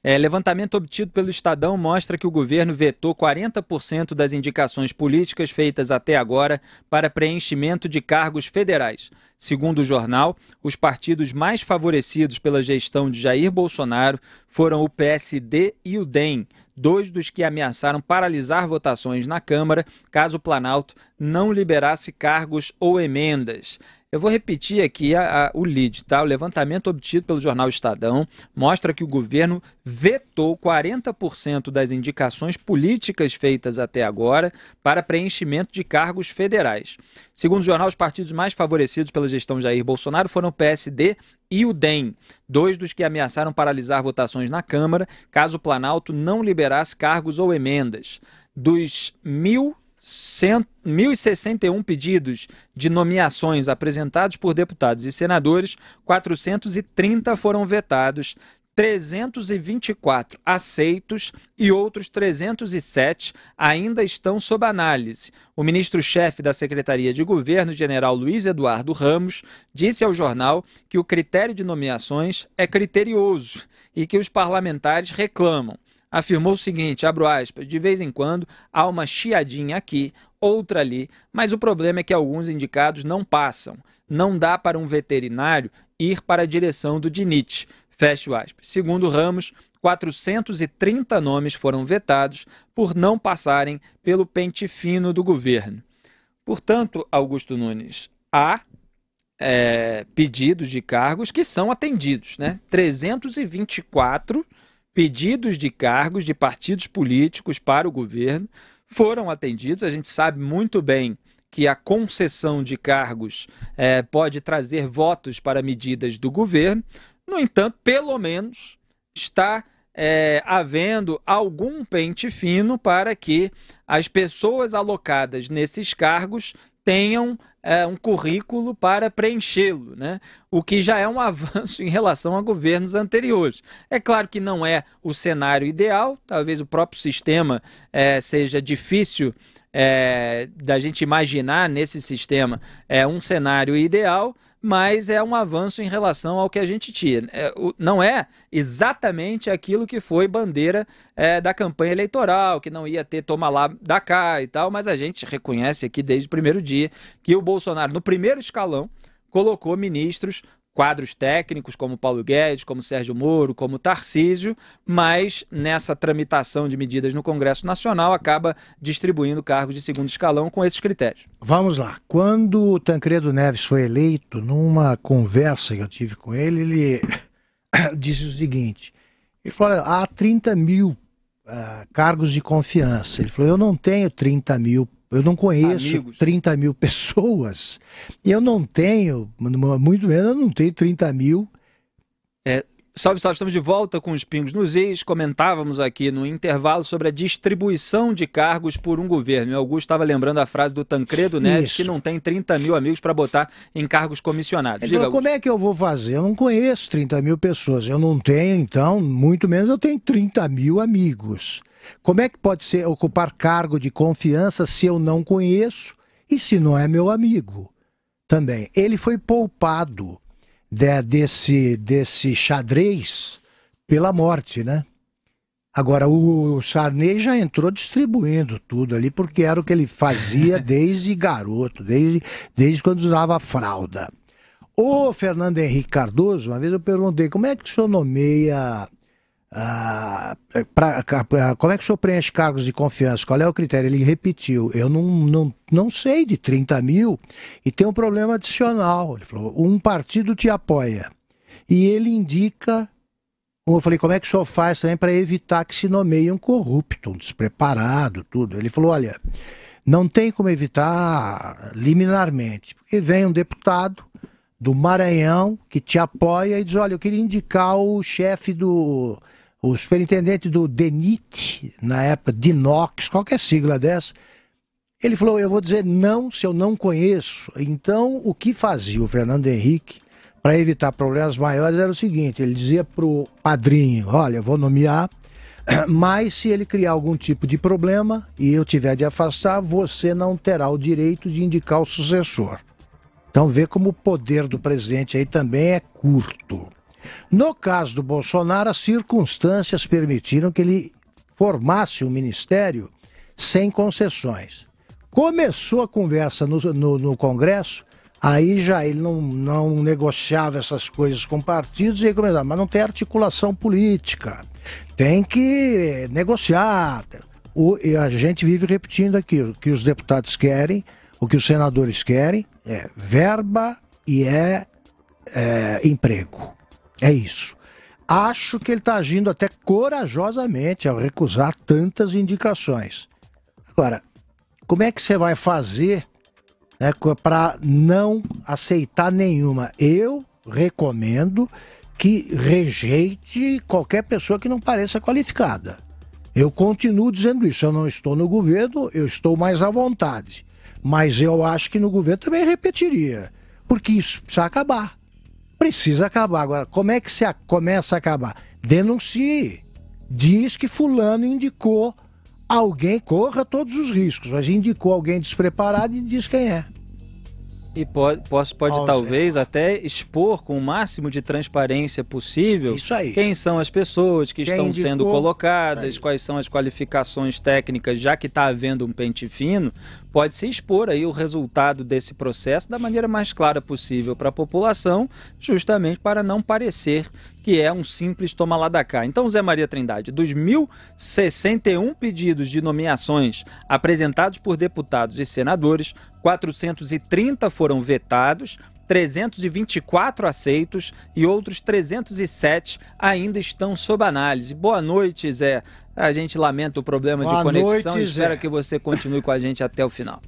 Levantamento obtido pelo Estadão mostra que o governo vetou 40% das indicações políticas feitas até agora para preenchimento de cargos federais. Segundo o jornal, os partidos mais favorecidos pela gestão de Jair Bolsonaro foram o PSD e o DEM, dois dos que ameaçaram paralisar votações na Câmara caso o Planalto não liberasse cargos ou emendas. Eu vou repetir aqui o lead, tá? O levantamento obtido pelo jornal Estadão mostra que o governo vetou 40% das indicações políticas feitas até agora para preenchimento de cargos federais. Segundo o jornal, os partidos mais favorecidos pela gestão de Jair Bolsonaro foram o PSD e o DEM, dois dos que ameaçaram paralisar votações na Câmara caso o Planalto não liberasse cargos ou emendas. Dos 1.061 pedidos de nomeações apresentados por deputados e senadores, 430 foram vetados, 324 aceitos e outros 307 ainda estão sob análise. O ministro-chefe da Secretaria de Governo, general Luiz Eduardo Ramos, disse ao jornal que o critério de nomeações é criterioso e que os parlamentares reclamam. Afirmou o seguinte, abro aspas, de vez em quando há uma chiadinha aqui, outra ali, mas o problema é que alguns indicados não passam. Não dá para um veterinário ir para a direção do DINIT. Fecho aspas. Segundo Ramos, 430 nomes foram vetados por não passarem pelo pente fino do governo. Portanto, Augusto Nunes, há pedidos de cargos que são atendidos, né? 324 pedidos de cargos de partidos políticos para o governo foram atendidos. A gente sabe muito bem que a concessão de cargos pode trazer votos para medidas do governo. No entanto, pelo menos está havendo algum pente fino para que as pessoas alocadas nesses cargos tenham um currículo para preenchê-lo, né? O que já é um avanço em relação a governos anteriores. É claro que não é o cenário ideal, talvez o próprio sistema seja difícil da gente imaginar nesse sistema um cenário ideal, mas é um avanço em relação ao que a gente tinha. Não é exatamente aquilo que foi bandeira da campanha eleitoral, que não ia ter toma lá da cá e tal, mas a gente reconhece aqui desde o primeiro dia que o Bolsonaro, no primeiro escalão, colocou ministros, quadros técnicos como Paulo Guedes, como Sérgio Moro, como Tarcísio, mas nessa tramitação de medidas no Congresso Nacional acaba distribuindo cargos de segundo escalão com esses critérios. Vamos lá. Quando o Tancredo Neves foi eleito, numa conversa que eu tive com ele, ele disse o seguinte, ele falou, há 30 mil cargos de confiança. Ele falou, eu não tenho 30 mil, eu não conheço amigos. 30 mil pessoas, eu não tenho, muito menos eu não tenho 30 mil. Salve, salve, estamos de volta com os Pingos nos Is. Comentávamos aqui no intervalo sobre a distribuição de cargos por um governo. O Augusto estava lembrando a frase do Tancredo Neves, que não tem 30 mil amigos para botar em cargos comissionados. Diga, como é que eu vou fazer? Eu não conheço 30 mil pessoas, eu não tenho, então, muito menos eu tenho 30 mil amigos. Como é que pode ser ocupar cargo de confiança se eu não conheço e se não é meu amigo? Também, ele foi poupado desse xadrez pela morte, né? Agora, o Sarney já entrou distribuindo tudo ali, porque era o que ele fazia desde garoto, desde quando usava fralda. O Fernando Henrique Cardoso, uma vez eu perguntei, como é que o senhor nomeia... como é que o senhor preenche cargos de confiança? Qual é o critério? Ele repetiu, eu não sei de 30 mil e tem um problema adicional. Ele falou, um partido te apoia e ele indica. Eu falei, como é que o senhor faz também para evitar que se nomeie um corrupto, um despreparado, tudo? Ele falou, olha, não tem como evitar liminarmente, porque vem um deputado do Maranhão que te apoia e diz, olha, eu queria indicar o chefe o superintendente do DENIT, na época, DINOX, qualquer sigla dessa. Ele falou, eu vou dizer não se eu não conheço. Então, o que fazia o Fernando Henrique para evitar problemas maiores era o seguinte, ele dizia para o padrinho, olha, eu vou nomear, mas se ele criar algum tipo de problema e eu tiver de afastar, você não terá o direito de indicar o sucessor. Então, vê como o poder do presidente aí também é curto. No caso do Bolsonaro, as circunstâncias permitiram que ele formasse um ministério sem concessões. Começou a conversa no Congresso, aí já ele não negociava essas coisas com partidos e aí começava, mas não tem articulação política, tem que negociar. E a gente vive repetindo aqui, o que os deputados querem, o que os senadores querem é verba e emprego. É isso. Acho que ele está agindo até corajosamente ao recusar tantas indicações. Agora, como é que você vai fazer, né, para não aceitar nenhuma? Eu recomendo que rejeite qualquer pessoa que não pareça qualificada. Eu continuo dizendo isso. Eu não estou no governo, eu estou mais à vontade. Mas eu acho que no governo também repetiria. Porque isso precisa acabar. Precisa acabar. Agora, como é que se começa a acabar? Denuncie. Diz que fulano indicou alguém, corra todos os riscos, mas indicou alguém despreparado e diz quem é. E pode talvez até expor com o máximo de transparência possível quem são as pessoas que estão sendo colocadas, quais são as qualificações técnicas, já que está havendo um pente fino, pode-se expor aí o resultado desse processo da maneira mais clara possível para a população, justamente para não parecer que é um simples toma lá da cá. Então, Zé Maria Trindade, dos 1.061 pedidos de nomeações apresentados por deputados e senadores, 430 foram vetados, 324 aceitos e outros 307 ainda estão sob análise. Boa noite, Zé. A gente lamenta o problema de conexão e espera que você continue com a gente até o final.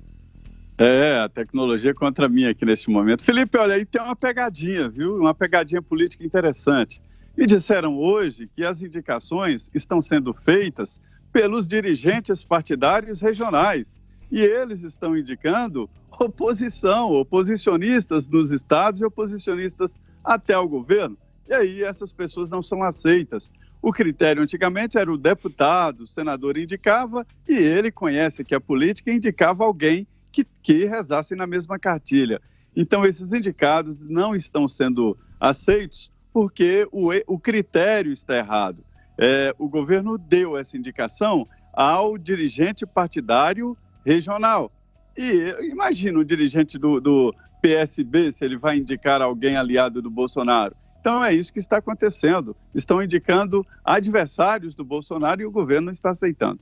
A tecnologia contra mim aqui neste momento. Felipe, olha, aí tem uma pegadinha, viu? Uma pegadinha política interessante. Me disseram hoje que as indicações estão sendo feitas pelos dirigentes partidários regionais. E eles estão indicando oposicionistas nos estados e oposicionistas até ao governo. E aí essas pessoas não são aceitas. O critério antigamente era o deputado, o senador indicava e ele conhece que a política e indicava alguém que rezasse na mesma cartilha. Então esses indicados não estão sendo aceitos porque o critério está errado. O governo deu essa indicação ao dirigente partidário regional. E imagina o dirigente do PSB se ele vai indicar alguém aliado do Bolsonaro. Então é isso que está acontecendo. Estão indicando adversários do Bolsonaro e o governo não está aceitando.